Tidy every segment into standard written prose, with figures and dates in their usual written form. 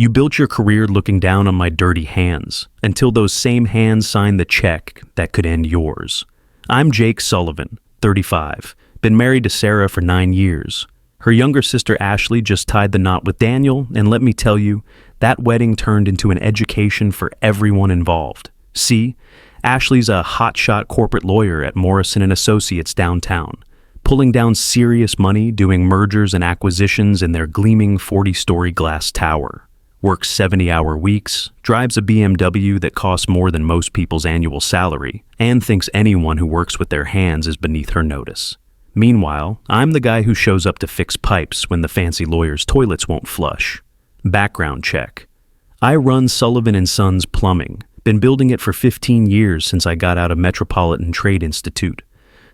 You built your career looking down on my dirty hands, until those same hands signed the check that could end yours. I'm Jake Sullivan, 35, been married to Sarah for 9 years. Her younger sister Ashley just tied the knot with Daniel, and let me tell you, that wedding turned into an education for everyone involved. See, Ashley's a hotshot corporate lawyer at Morrison & Associates downtown, pulling down serious money doing mergers and acquisitions in their gleaming 40-story glass tower. Works 70-hour weeks, drives a BMW that costs more than most people's annual salary, and thinks anyone who works with their hands is beneath her notice. Meanwhile, I'm the guy who shows up to fix pipes when the fancy lawyer's toilets won't flush. Background check. I run Sullivan & Sons Plumbing. Been building it for 15 years since I got out of Metropolitan Trade Institute.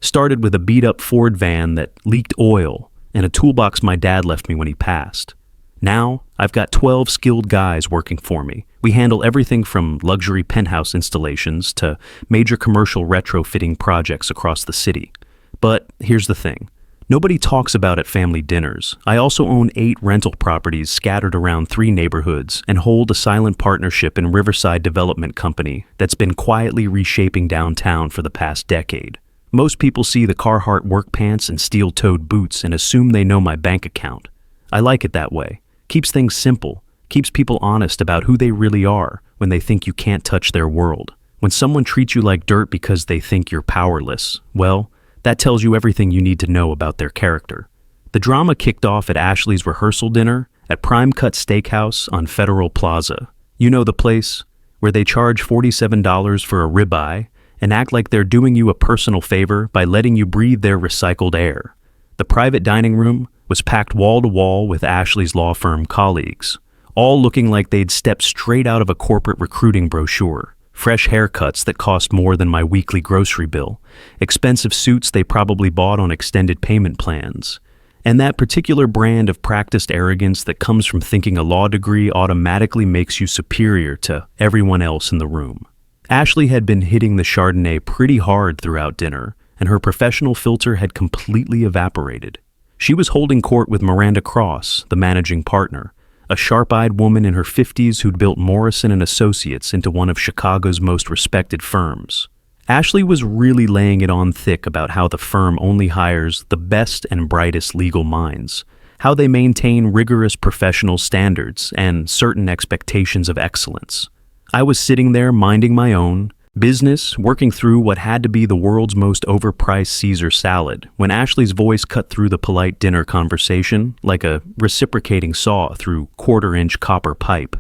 Started with a beat-up Ford van that leaked oil and a toolbox my dad left me when he passed. Now, I've got 12 skilled guys working for me. We handle everything from luxury penthouse installations to major commercial retrofitting projects across the city. But here's the thing. Nobody talks about at family dinners. I also own 8 rental properties scattered around 3 neighborhoods and hold a silent partnership in Riverside Development Company that's been quietly reshaping downtown for the past decade. Most people see the Carhartt work pants and steel-toed boots and assume they know my bank account. I like it that way. Keeps things simple. Keeps people honest about who they really are when they think you can't touch their world. When someone treats you like dirt because they think you're powerless, well, that tells you everything you need to know about their character. The drama kicked off at Ashley's rehearsal dinner at Prime Cut Steakhouse on Federal Plaza. You know the place, where they charge $47 for a ribeye and act like they're doing you a personal favor by letting you breathe their recycled air. The private dining room was packed wall to wall with Ashley's law firm colleagues, all looking like they'd stepped straight out of a corporate recruiting brochure. Fresh haircuts that cost more than my weekly grocery bill, expensive suits they probably bought on extended payment plans, and that particular brand of practiced arrogance that comes from thinking a law degree automatically makes you superior to everyone else in the room. Ashley had been hitting the Chardonnay pretty hard throughout dinner, and her professional filter had completely evaporated. She was holding court with Miranda Cross, the managing partner, a sharp-eyed woman in her 50s who'd built Morrison & Associates into one of Chicago's most respected firms. Ashley was really laying it on thick about how the firm only hires the best and brightest legal minds, how they maintain rigorous professional standards and certain expectations of excellence. I was sitting there minding my own business, working through what had to be the world's most overpriced Caesar salad, when Ashley's voice cut through the polite dinner conversation like a reciprocating saw through quarter-inch copper pipe.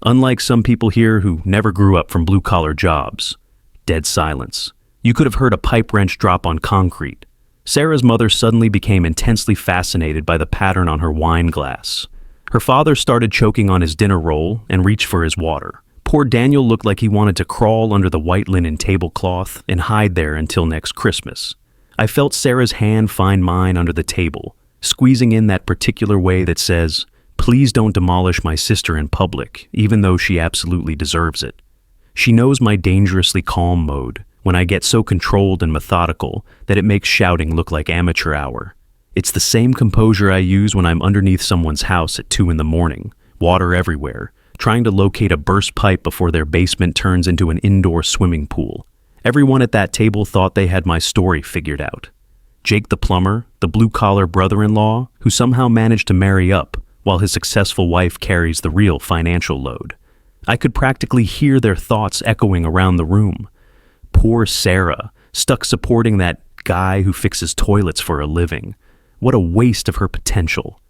Unlike some people here who never grew up from blue-collar jobs. Dead silence. You could have heard a pipe wrench drop on concrete. Sarah's mother suddenly became intensely fascinated by the pattern on her wine glass. Her father started choking on his dinner roll and reached for his water. Poor Daniel looked like he wanted to crawl under the white linen tablecloth and hide there until next Christmas. I felt Sarah's hand find mine under the table, squeezing in that particular way that says, "Please don't demolish my sister in public, even though she absolutely deserves it." She knows my dangerously calm mode, when I get so controlled and methodical that it makes shouting look like amateur hour. It's the same composure I use when I'm underneath someone's house at 2 in the morning, water everywhere, trying to locate a burst pipe before their basement turns into an indoor swimming pool. Everyone at that table thought they had my story figured out. Jake the plumber, the blue-collar brother-in-law, who somehow managed to marry up, while his successful wife carries the real financial load. I could practically hear their thoughts echoing around the room. Poor Sarah, stuck supporting that guy who fixes toilets for a living. What a waste of her potential.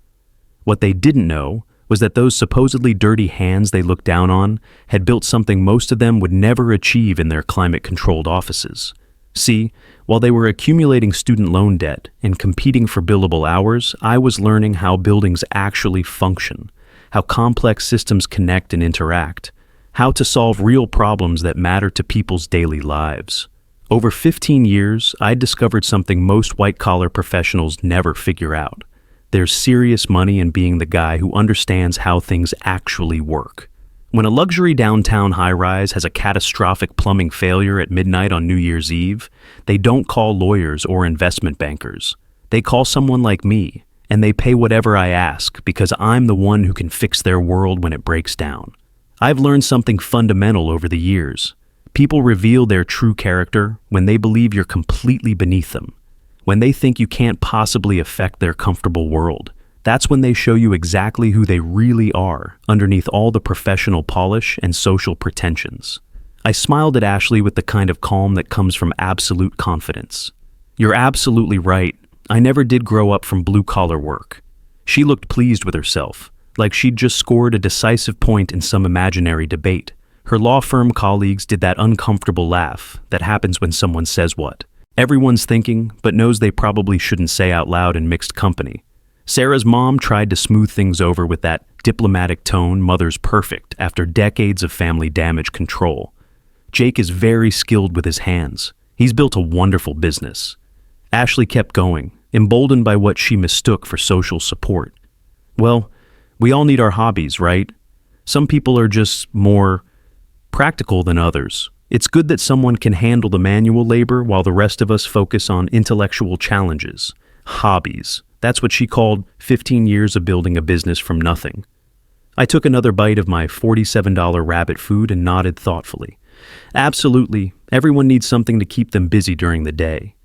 What they didn't know was that those supposedly dirty hands they looked down on had built something most of them would never achieve in their climate-controlled offices. See, while they were accumulating student loan debt and competing for billable hours, I was learning how buildings actually function, how complex systems connect and interact, how to solve real problems that matter to people's daily lives. Over 15 years, I discovered something most white-collar professionals never figure out. There's serious money in being the guy who understands how things actually work. When a luxury downtown high-rise has a catastrophic plumbing failure at midnight on New Year's Eve, they don't call lawyers or investment bankers. They call someone like me, and they pay whatever I ask because I'm the one who can fix their world when it breaks down. I've learned something fundamental over the years. People reveal their true character when they believe you're completely beneath them, when they think you can't possibly affect their comfortable world. That's when they show you exactly who they really are, underneath all the professional polish and social pretensions. I smiled at Ashley with the kind of calm that comes from absolute confidence. You're absolutely right. I never did grow up from blue-collar work. She looked pleased with herself, like she'd just scored a decisive point in some imaginary debate. Her law firm colleagues did that uncomfortable laugh that happens when someone says what everyone's thinking, but knows they probably shouldn't say out loud in mixed company. Sarah's mom tried to smooth things over with that diplomatic tone mother's perfect after decades of family damage control. Jake is very skilled with his hands. He's built a wonderful business. Ashley kept going, emboldened by what she mistook for social support. Well, we all need our hobbies, right? Some people are just more practical than others. It's good that someone can handle the manual labor while the rest of us focus on intellectual challenges. Hobbies. That's what she called 15 years of building a business from nothing. I took another bite of my $47 rabbit food and nodded thoughtfully. Absolutely, everyone needs something to keep them busy during the day.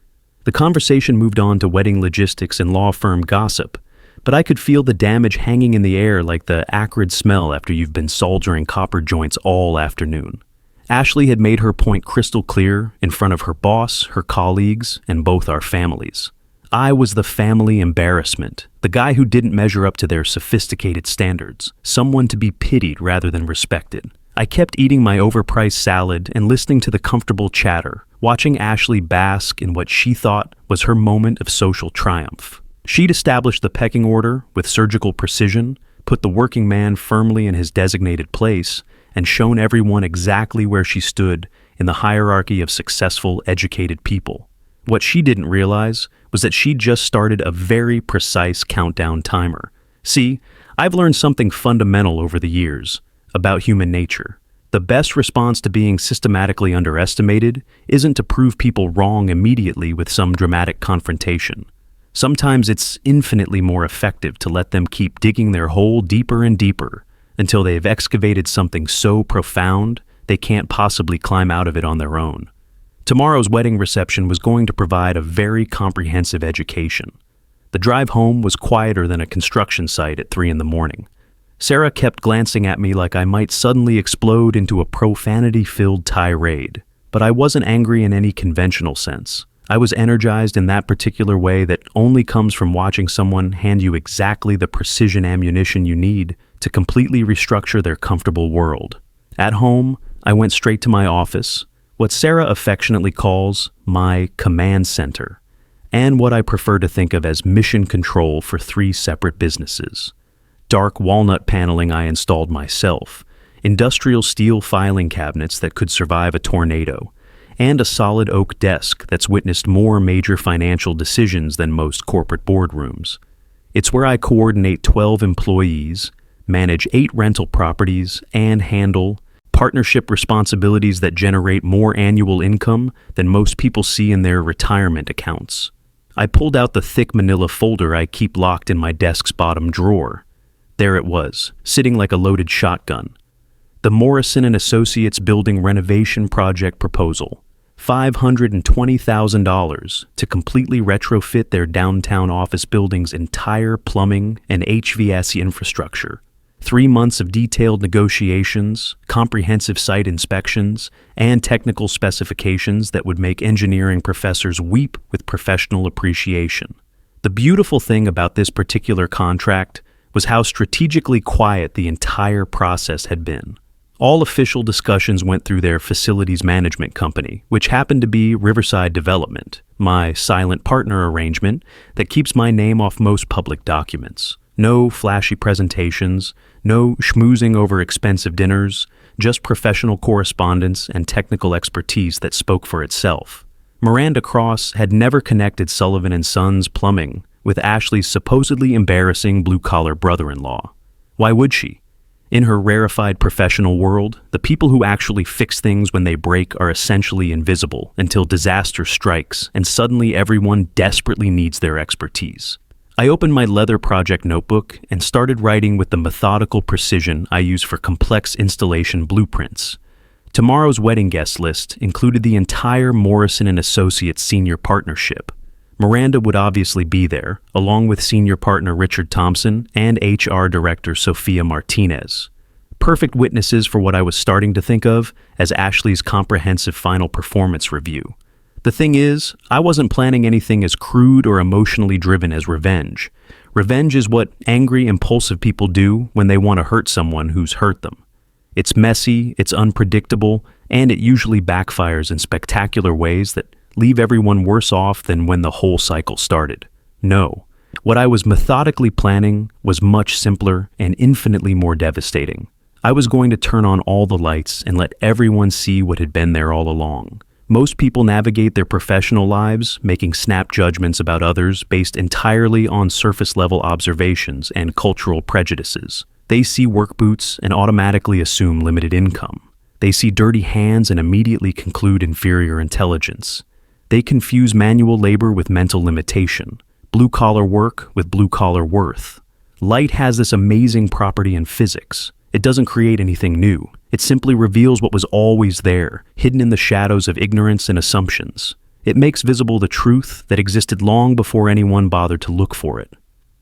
The conversation moved on to wedding logistics and law firm gossip, but I could feel the damage hanging in the air like the acrid smell after you've been soldering copper joints all afternoon. Ashley had made her point crystal clear in front of her boss, her colleagues, and both our families. I was the family embarrassment, the guy who didn't measure up to their sophisticated standards, someone to be pitied rather than respected. I kept eating my overpriced salad and listening to the comfortable chatter, watching Ashley bask in what she thought was her moment of social triumph. She'd established the pecking order with surgical precision, put the working man firmly in his designated place, and shown everyone exactly where she stood in the hierarchy of successful, educated people. What she didn't realize was that she'd just started a very precise countdown timer. See, I've learned something fundamental over the years about human nature. The best response to being systematically underestimated isn't to prove people wrong immediately with some dramatic confrontation. Sometimes it's infinitely more effective to let them keep digging their hole deeper and deeper until they've excavated something so profound they can't possibly climb out of it on their own. Tomorrow's wedding reception was going to provide a very comprehensive education. The drive home was quieter than a construction site at 3 a.m. Sarah kept glancing at me like I might suddenly explode into a profanity-filled tirade, but I wasn't angry in any conventional sense. I was energized in that particular way that only comes from watching someone hand you exactly the precision ammunition you need to completely restructure their comfortable world. At home, I went straight to my office, what Sarah affectionately calls my command center, and what I prefer to think of as mission control for 3 separate businesses. Dark walnut paneling I installed myself, industrial steel filing cabinets that could survive a tornado, and a solid oak desk that's witnessed more major financial decisions than most corporate boardrooms. It's where I coordinate 12 employees, manage 8 rental properties, and handle partnership responsibilities that generate more annual income than most people see in their retirement accounts. I pulled out the thick manila folder I keep locked in my desk's bottom drawer. There it was, sitting like a loaded shotgun. The Morrison & Associates building renovation project proposal. $520,000 to completely retrofit their downtown office building's entire plumbing and HVAC infrastructure. 3 months of detailed negotiations, comprehensive site inspections, and technical specifications that would make engineering professors weep with professional appreciation. The beautiful thing about this particular contract was how strategically quiet the entire process had been. All official discussions went through their facilities management company, which happened to be Riverside Development, my silent partner arrangement that keeps my name off most public documents. No flashy presentations, no schmoozing over expensive dinners, just professional correspondence and technical expertise that spoke for itself. Miranda Cross had never connected Sullivan & Sons Plumbing with Ashley's supposedly embarrassing blue-collar brother-in-law. Why would she? In her rarefied professional world, the people who actually fix things when they break are essentially invisible until disaster strikes and suddenly everyone desperately needs their expertise. I opened my leather project notebook and started writing with the methodical precision I use for complex installation blueprints. Tomorrow's wedding guest list included the entire Morrison & Associates senior partnership. Miranda would obviously be there, along with senior partner Richard Thompson and HR director Sophia Martinez. Perfect witnesses for what I was starting to think of as Ashley's comprehensive final performance review. The thing is, I wasn't planning anything as crude or emotionally driven as revenge. Revenge is what angry, impulsive people do when they want to hurt someone who's hurt them. It's messy, it's unpredictable, and it usually backfires in spectacular ways that leave everyone worse off than when the whole cycle started. No, what I was methodically planning was much simpler and infinitely more devastating. I was going to turn on all the lights and let everyone see what had been there all along. Most people navigate their professional lives, making snap judgments about others based entirely on surface-level observations and cultural prejudices. They see work boots and automatically assume limited income. They see dirty hands and immediately conclude inferior intelligence. They confuse manual labor with mental limitation, blue-collar work with blue-collar worth. Light has this amazing property in physics. It doesn't create anything new. It simply reveals what was always there, hidden in the shadows of ignorance and assumptions. It makes visible the truth that existed long before anyone bothered to look for it.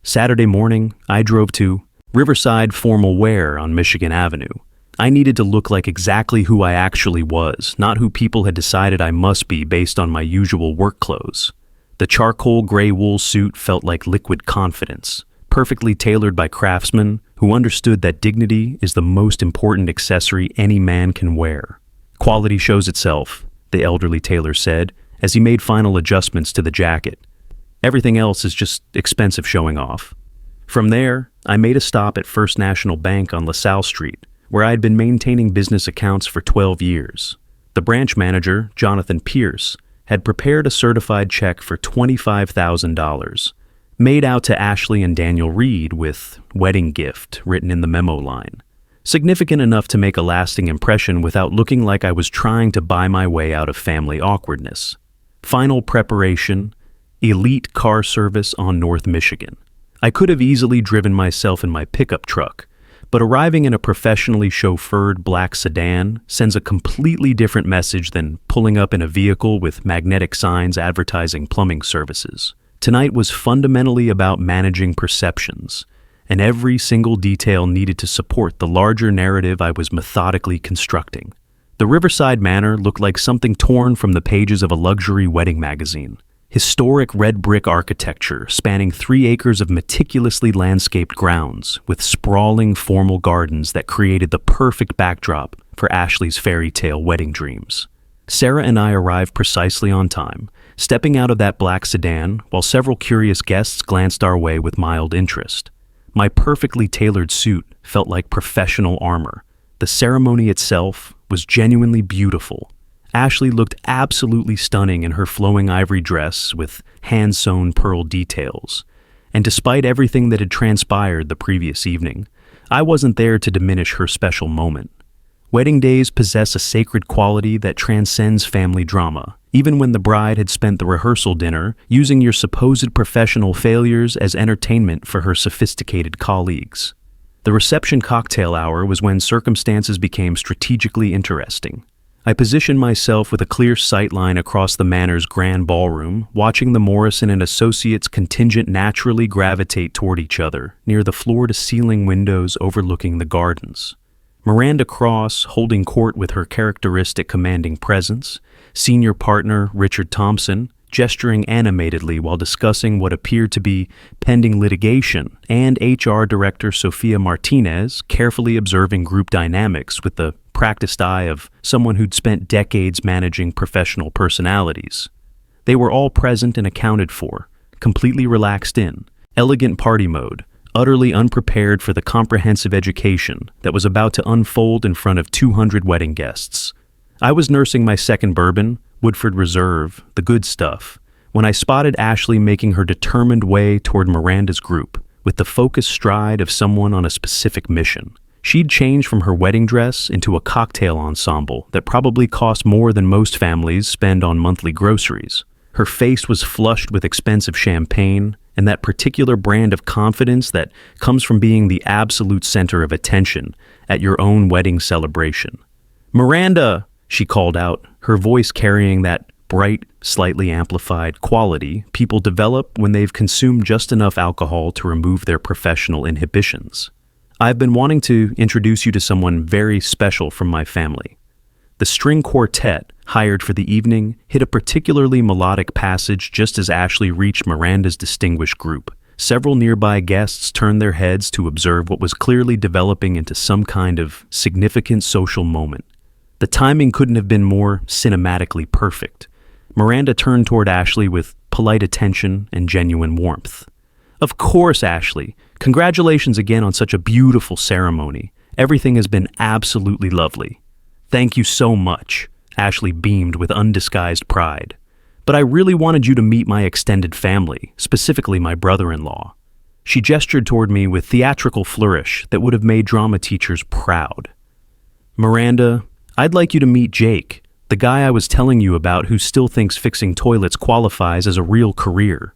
Saturday morning, I drove to Riverside Formal Wear on Michigan Avenue. I needed to look like exactly who I actually was, not who people had decided I must be based on my usual work clothes. The charcoal gray wool suit felt like liquid confidence, perfectly tailored by craftsmen who understood that dignity is the most important accessory any man can wear. Quality shows itself, the elderly tailor said, as he made final adjustments to the jacket. Everything else is just expensive showing off. From there, I made a stop at First National Bank on LaSalle Street, where I had been maintaining business accounts for 12 years. The branch manager, Jonathan Pierce, had prepared a certified check for $25,000, made out to Ashley and Daniel Reed with "wedding gift" written in the memo line. Significant enough to make a lasting impression without looking like I was trying to buy my way out of family awkwardness. Final preparation, elite car service on North Michigan. I could have easily driven myself in my pickup truck, but arriving in a professionally chauffeured black sedan sends a completely different message than pulling up in a vehicle with magnetic signs advertising plumbing services. Tonight was fundamentally about managing perceptions, and every single detail needed to support the larger narrative I was methodically constructing. The Riverside Manor looked like something torn from the pages of a luxury wedding magazine. Historic red brick architecture spanning 3 acres of meticulously landscaped grounds with sprawling formal gardens that created the perfect backdrop for Ashley's fairy tale wedding dreams. Sarah and I arrived precisely on time, stepping out of that black sedan while several curious guests glanced our way with mild interest. My perfectly tailored suit felt like professional armor. The ceremony itself was genuinely beautiful. Ashley looked absolutely stunning in her flowing ivory dress with hand-sewn pearl details. And despite everything that had transpired the previous evening, I wasn't there to diminish her special moment. Wedding days possess a sacred quality that transcends family drama, even when the bride had spent the rehearsal dinner using your supposed professional failures as entertainment for her sophisticated colleagues. The reception cocktail hour was when circumstances became strategically interesting. I positioned myself with a clear sightline across the manor's grand ballroom, watching the Morrison & Associates contingent naturally gravitate toward each other near the floor-to-ceiling windows overlooking the gardens. Miranda Cross holding court with her characteristic commanding presence, senior partner Richard Thompson gesturing animatedly while discussing what appeared to be pending litigation, and HR director Sophia Martinez carefully observing group dynamics with the practiced eye of someone who'd spent decades managing professional personalities. They were all present and accounted for, completely relaxed in, elegant party mode, utterly unprepared for the comprehensive education that was about to unfold in front of 200 wedding guests. I was nursing my second bourbon, Woodford Reserve, the good stuff, when I spotted Ashley making her determined way toward Miranda's group with the focused stride of someone on a specific mission. She'd changed from her wedding dress into a cocktail ensemble that probably cost more than most families spend on monthly groceries. Her face was flushed with expensive champagne, and that particular brand of confidence that comes from being the absolute center of attention at your own wedding celebration. "Miranda!" she called out, her voice carrying that bright, slightly amplified quality people develop when they've consumed just enough alcohol to remove their professional inhibitions. "I've been wanting to introduce you to someone very special from my family." The string quartet, hired for the evening, hit a particularly melodic passage just as Ashley reached Miranda's distinguished group. Several nearby guests turned their heads to observe what was clearly developing into some kind of significant social moment. The timing couldn't have been more cinematically perfect. Miranda turned toward Ashley with polite attention and genuine warmth. "Of course, Ashley. Congratulations again on such a beautiful ceremony. Everything has been absolutely lovely." "Thank you so much," Ashley beamed with undisguised pride. "But I really wanted you to meet my extended family, specifically my brother-in-law." She gestured toward me with theatrical flourish that would have made drama teachers proud. "Miranda, I'd like you to meet Jake, the guy I was telling you about who still thinks fixing toilets qualifies as a real career."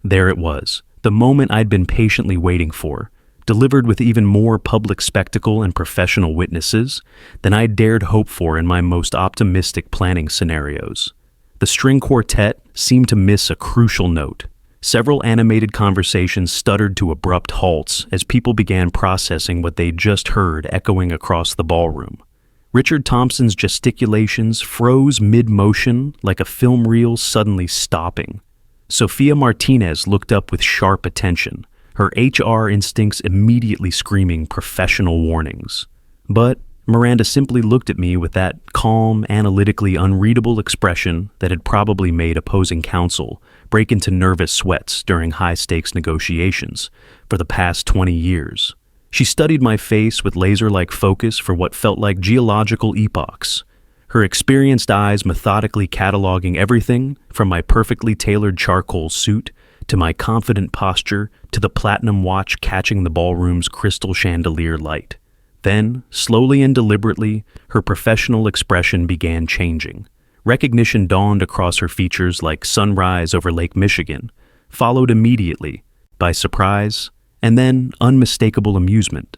There it was, the moment I'd been patiently waiting for, delivered with even more public spectacle and professional witnesses than I'd dared hope for in my most optimistic planning scenarios. The string quartet seemed to miss a crucial note. Several animated conversations stuttered to abrupt halts as people began processing what they'd just heard echoing across the ballroom. Richard Thompson's gesticulations froze mid-motion like a film reel suddenly stopping. Sophia Martinez looked up with sharp attention, her HR instincts immediately screaming professional warnings. But Miranda simply looked at me with that calm, analytically unreadable expression that had probably made opposing counsel break into nervous sweats during high-stakes negotiations for the past 20 years. She studied my face with laser-like focus for what felt like geological epochs, her experienced eyes methodically cataloging everything from my perfectly tailored charcoal suit to my confident posture to the platinum watch catching the ballroom's crystal chandelier light. Then, slowly and deliberately, her professional expression began changing. Recognition dawned across her features like sunrise over Lake Michigan, followed immediately by surprise and then unmistakable amusement.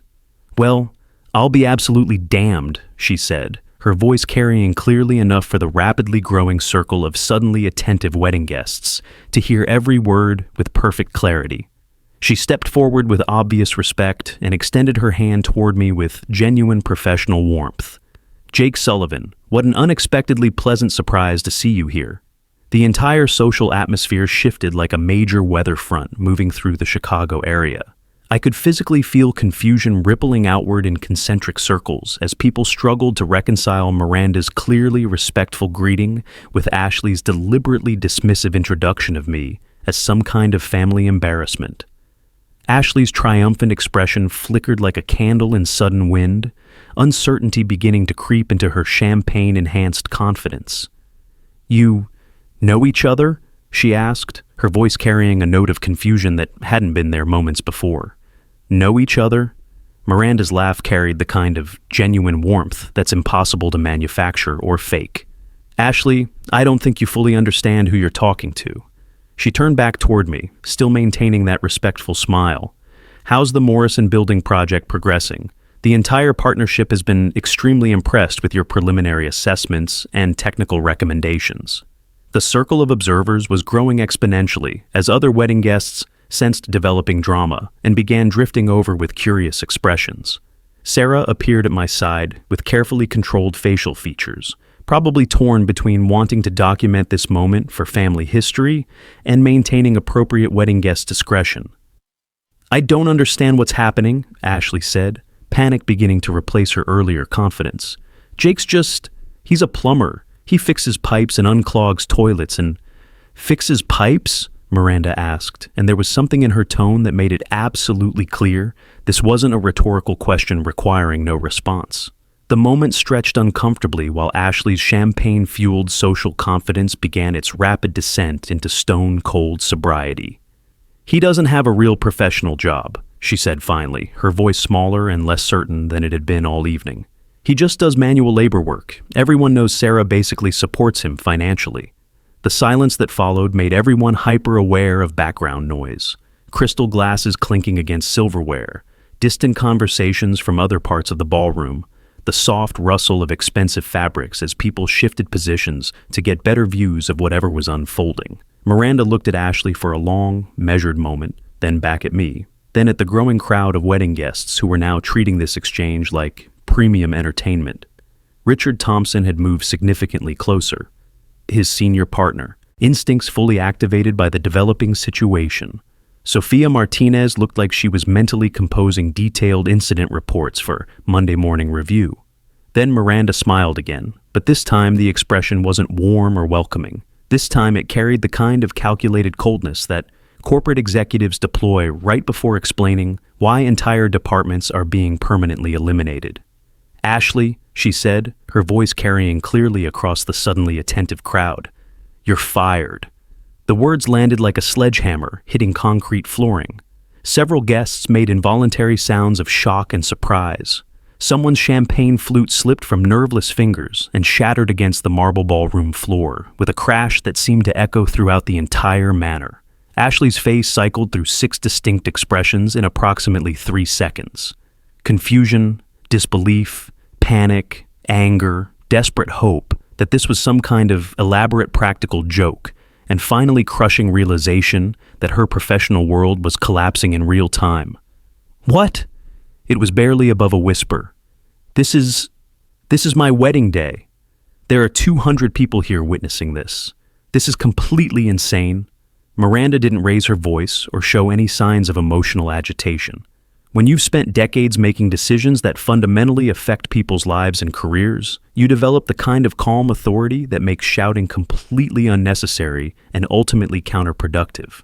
"Well, I'll be absolutely damned," she said, her voice carrying clearly enough for the rapidly growing circle of suddenly attentive wedding guests to hear every word with perfect clarity. She stepped forward with obvious respect and extended her hand toward me with genuine professional warmth. "Jake Sullivan, what an unexpectedly pleasant surprise to see you here." The entire social atmosphere shifted like a major weather front moving through the Chicago area. I could physically feel confusion rippling outward in concentric circles as people struggled to reconcile Miranda's clearly respectful greeting with Ashley's deliberately dismissive introduction of me as some kind of family embarrassment. Ashley's triumphant expression flickered like a candle in sudden wind, uncertainty beginning to creep into her champagne-enhanced confidence. "You know each other?" she asked, her voice carrying a note of confusion that hadn't been there moments before. "Know each other?" Miranda's laugh carried the kind of genuine warmth that's impossible to manufacture or fake. "Ashley, I don't think you fully understand who you're talking to." She turned back toward me, still maintaining that respectful smile. "How's the Morrison Building project progressing? The entire partnership has been extremely impressed with your preliminary assessments and technical recommendations." The circle of observers was growing exponentially as other wedding guests sensed developing drama and began drifting over with curious expressions. Sarah appeared at my side with carefully controlled facial features, probably torn between wanting to document this moment for family history and maintaining appropriate wedding guest discretion. "I don't understand what's happening," Ashley said, panic beginning to replace her earlier confidence. He's a plumber. He fixes pipes and unclogs toilets and..." "Fixes pipes?" Miranda asked, and there was something in her tone that made it absolutely clear this wasn't a rhetorical question requiring no response. The moment stretched uncomfortably while Ashley's champagne-fueled social confidence began its rapid descent into stone-cold sobriety. "He doesn't have a real professional job," she said finally, her voice smaller and less certain than it had been all evening. "He just does manual labor work. Everyone knows Sarah basically supports him financially." The silence that followed made everyone hyper-aware of background noise. Crystal glasses clinking against silverware, distant conversations from other parts of the ballroom, the soft rustle of expensive fabrics as people shifted positions to get better views of whatever was unfolding. Miranda looked at Ashley for a long, measured moment, then back at me, then at the growing crowd of wedding guests who were now treating this exchange like premium entertainment. Richard Thompson had moved significantly closer. His senior partner, instincts fully activated by the developing situation. Sophia Martinez looked like she was mentally composing detailed incident reports for Monday Morning Review. Then Miranda smiled again, but this time the expression wasn't warm or welcoming. This time it carried the kind of calculated coldness that corporate executives deploy right before explaining why entire departments are being permanently eliminated. "Ashley," she said, her voice carrying clearly across the suddenly attentive crowd, "you're fired." The words landed like a sledgehammer hitting concrete flooring. Several guests made involuntary sounds of shock and surprise. Someone's champagne flute slipped from nerveless fingers and shattered against the marble ballroom floor with a crash that seemed to echo throughout the entire manor. Ashley's face cycled through 6 distinct expressions in approximately 3 seconds. Confusion, disbelief, panic, anger, desperate hope that this was some kind of elaborate practical joke, and finally crushing realization that her professional world was collapsing in real time. "What?" It was barely above a whisper. This is my wedding day. There are 200 people here witnessing this. This is completely insane." Miranda didn't raise her voice or show any signs of emotional agitation. When you've spent decades making decisions that fundamentally affect people's lives and careers, you develop the kind of calm authority that makes shouting completely unnecessary and ultimately counterproductive.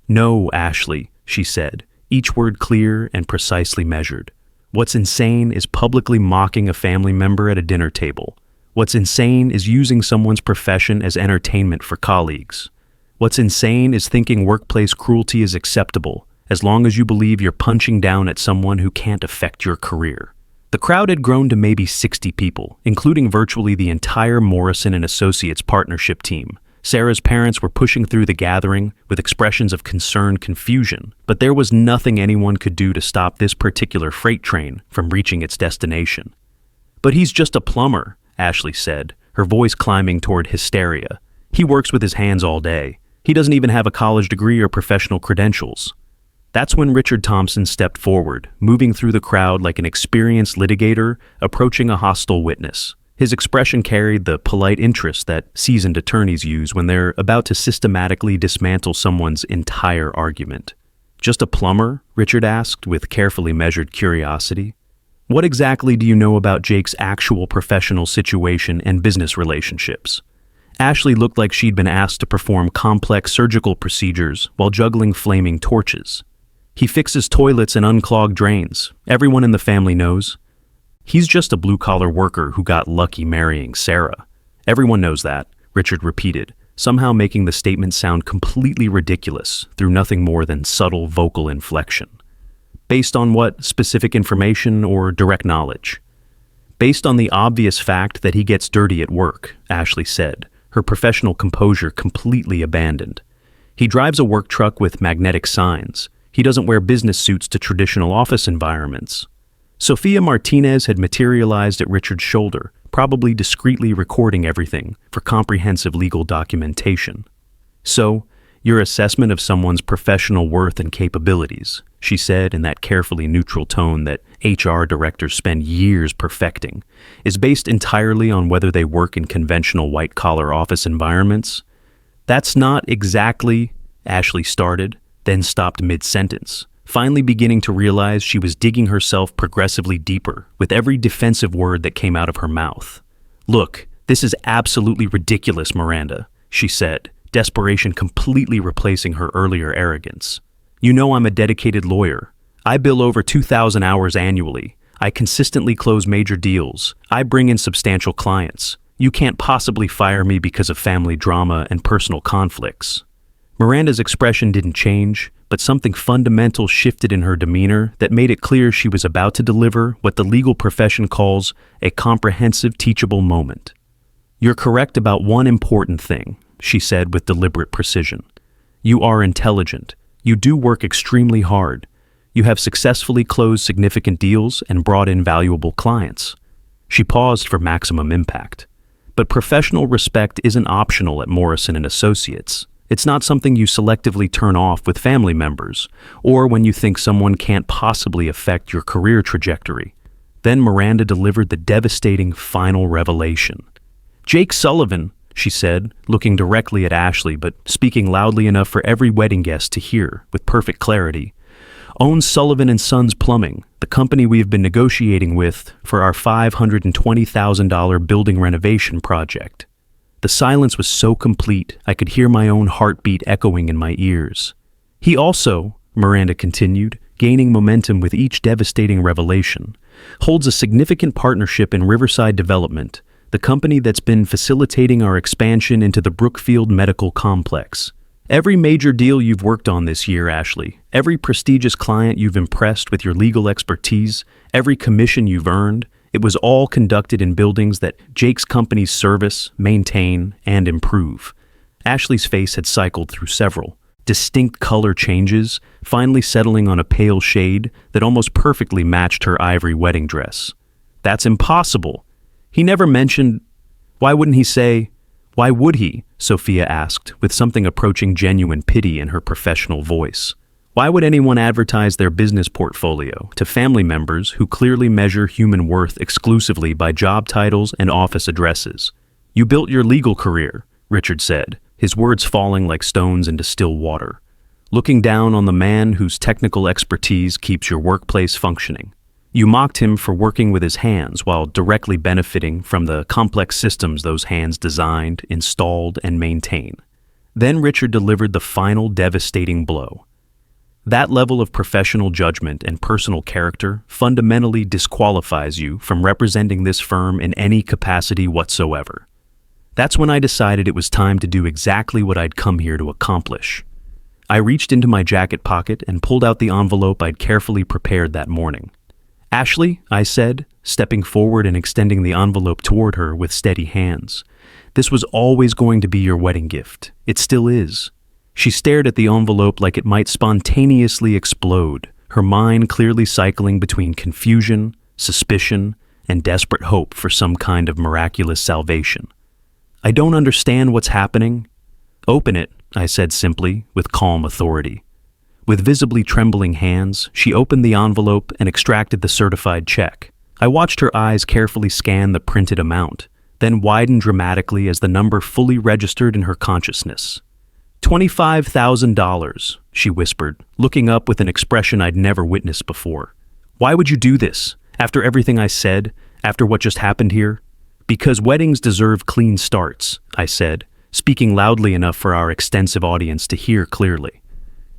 "No, Ashley," she said, each word clear and precisely measured. "What's insane is publicly mocking a family member at a dinner table. What's insane is using someone's profession as entertainment for colleagues. What's insane is thinking workplace cruelty is acceptable, as long as you believe you're punching down at someone who can't affect your career." The crowd had grown to maybe 60 people, including virtually the entire Morrison & Associates partnership team. Sarah's parents were pushing through the gathering with expressions of concerned confusion, but there was nothing anyone could do to stop this particular freight train from reaching its destination. "But he's just a plumber," Ashley said, her voice climbing toward hysteria. "He works with his hands all day. He doesn't even have a college degree or professional credentials." That's when Richard Thompson stepped forward, moving through the crowd like an experienced litigator approaching a hostile witness. His expression carried the polite interest that seasoned attorneys use when they're about to systematically dismantle someone's entire argument. "Just a plumber?" Richard asked with carefully measured curiosity. "What exactly do you know about Jake's actual professional situation and business relationships?" Ashley looked like she'd been asked to perform complex surgical procedures while juggling flaming torches. "He fixes toilets and unclogged drains. Everyone in the family knows. He's just a blue-collar worker who got lucky marrying Sarah. Everyone knows that," Richard repeated, somehow making the statement sound completely ridiculous through nothing more than subtle vocal inflection. "Based on what specific information or direct knowledge?" "Based on the obvious fact that he gets dirty at work," Ashley said, her professional composure completely abandoned. "He drives a work truck with magnetic signs. He doesn't wear business suits to traditional office environments." Sophia Martinez had materialized at Richard's shoulder, probably discreetly recording everything for comprehensive legal documentation. "So, your assessment of someone's professional worth and capabilities," she said in that carefully neutral tone that HR directors spend years perfecting, "is based entirely on whether they work in conventional white-collar office environments?" "That's not exactly," Ashley started, then stopped mid-sentence, finally beginning to realize she was digging herself progressively deeper with every defensive word that came out of her mouth. "Look, this is absolutely ridiculous, Miranda," she said, desperation completely replacing her earlier arrogance. "You know I'm a dedicated lawyer. I bill over 2,000 hours annually. I consistently close major deals. I bring in substantial clients. You can't possibly fire me because of family drama and personal conflicts." Miranda's expression didn't change, but something fundamental shifted in her demeanor that made it clear she was about to deliver what the legal profession calls a comprehensive teachable moment. "You're correct about one important thing," she said with deliberate precision. You are intelligent. You do work extremely hard. You have successfully closed significant deals and brought in valuable clients. She paused for maximum impact. But professional respect isn't optional at Morrison & Associates. It's not something you selectively turn off with family members, or when you think someone can't possibly affect your career trajectory. Then Miranda delivered the devastating final revelation. Jake Sullivan, she said, looking directly at Ashley but speaking loudly enough for every wedding guest to hear with perfect clarity, owns Sullivan & Sons Plumbing, the company we've been negotiating with for our $520,000 building renovation project. The silence was so complete I could hear my own heartbeat echoing in my ears. He also, Miranda continued, gaining momentum with each devastating revelation, holds a significant partnership in Riverside Development, the company that's been facilitating our expansion into the Brookfield Medical Complex. Every major deal you've worked on this year, Ashley, every prestigious client you've impressed with your legal expertise, every commission you've earned, it was all conducted in buildings that Jake's companies service, maintain, and improve. Ashley's face had cycled through several distinct color changes, finally settling on a pale shade that almost perfectly matched her ivory wedding dress. That's impossible. He never mentioned... Why wouldn't he say... Why would he? Sophia asked, with something approaching genuine pity in her professional voice. Why would anyone advertise their business portfolio to family members who clearly measure human worth exclusively by job titles and office addresses? You built your legal career, Richard said, his words falling like stones into still water, looking down on the man whose technical expertise keeps your workplace functioning. You mocked him for working with his hands while directly benefiting from the complex systems those hands designed, installed, and maintain. Then Richard delivered the final devastating blow. That level of professional judgment and personal character fundamentally disqualifies you from representing this firm in any capacity whatsoever. That's when I decided it was time to do exactly what I'd come here to accomplish. I reached into my jacket pocket and pulled out the envelope I'd carefully prepared that morning. Ashley, I said, stepping forward and extending the envelope toward her with steady hands. This was always going to be your wedding gift. It still is. She stared at the envelope like it might spontaneously explode, her mind clearly cycling between confusion, suspicion, and desperate hope for some kind of miraculous salvation. I don't understand what's happening. Open it, I said simply, with calm authority. With visibly trembling hands, she opened the envelope and extracted the certified check. I watched her eyes carefully scan the printed amount, then widen dramatically as the number fully registered in her consciousness. $25,000, she whispered, looking up with an expression I'd never witnessed before. Why would you do this? After everything I said? After what just happened here? Because weddings deserve clean starts, I said, speaking loudly enough for our extensive audience to hear clearly.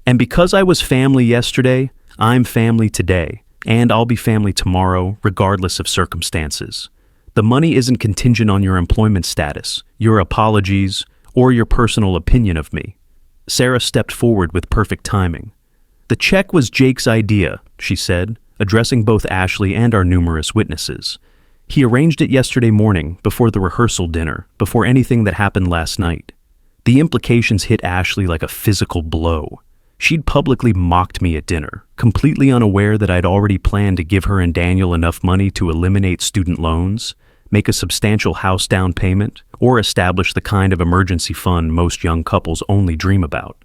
And because I was family yesterday, I'm family today, and I'll be family tomorrow, regardless of circumstances. The money isn't contingent on your employment status, your apologies, or your personal opinion of me. Sarah stepped forward with perfect timing. The check was Jake's idea, she said, addressing both Ashley and our numerous witnesses. He arranged it yesterday morning, before the rehearsal dinner, before anything that happened last night. The implications hit Ashley like a physical blow. She'd publicly mocked me at dinner, completely unaware that I'd already planned to give her and Daniel enough money to eliminate student loans, make a substantial house down payment, or establish the kind of emergency fund most young couples only dream about.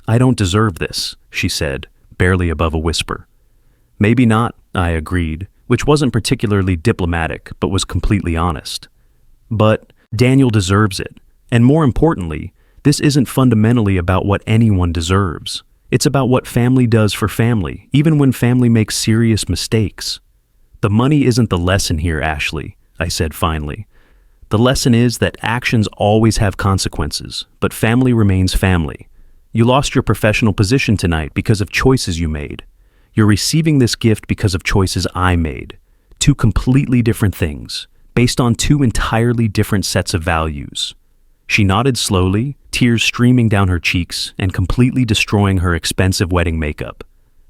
I don't deserve this, she said, barely above a whisper. Maybe not, I agreed, which wasn't particularly diplomatic, but was completely honest. But Daniel deserves it, and more importantly, this isn't fundamentally about what anyone deserves. It's about what family does for family, even when family makes serious mistakes. The money isn't the lesson here, Ashley, I said finally. The lesson is that actions always have consequences, but family remains family. You lost your professional position tonight because of choices you made. You're receiving this gift because of choices I made. Two completely different things, based on two entirely different sets of values. She nodded slowly, tears streaming down her cheeks and completely destroying her expensive wedding makeup.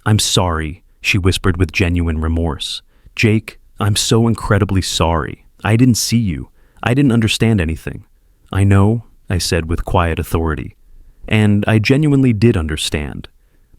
I'm sorry, she whispered with genuine remorse. Jake, I'm so incredibly sorry. I didn't see you. I didn't understand anything. I know, I said with quiet authority. And I genuinely did understand.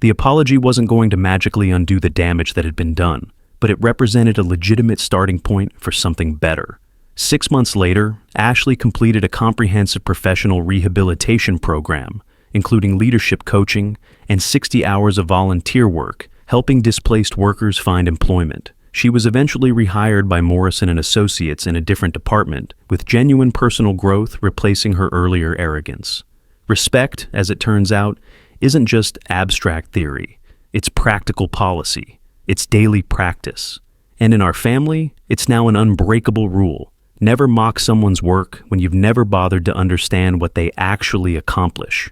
The apology wasn't going to magically undo the damage that had been done, but it represented a legitimate starting point for something better. 6 months later, Ashley completed a comprehensive professional rehabilitation program, including leadership coaching and 60 hours of volunteer work, helping displaced workers find employment. She was eventually rehired by Morrison & Associates in a different department, with genuine personal growth replacing her earlier arrogance. Respect, as it turns out, isn't just abstract theory. It's practical policy. It's daily practice. And in our family, it's now an unbreakable rule. Never mock someone's work when you've never bothered to understand what they actually accomplish.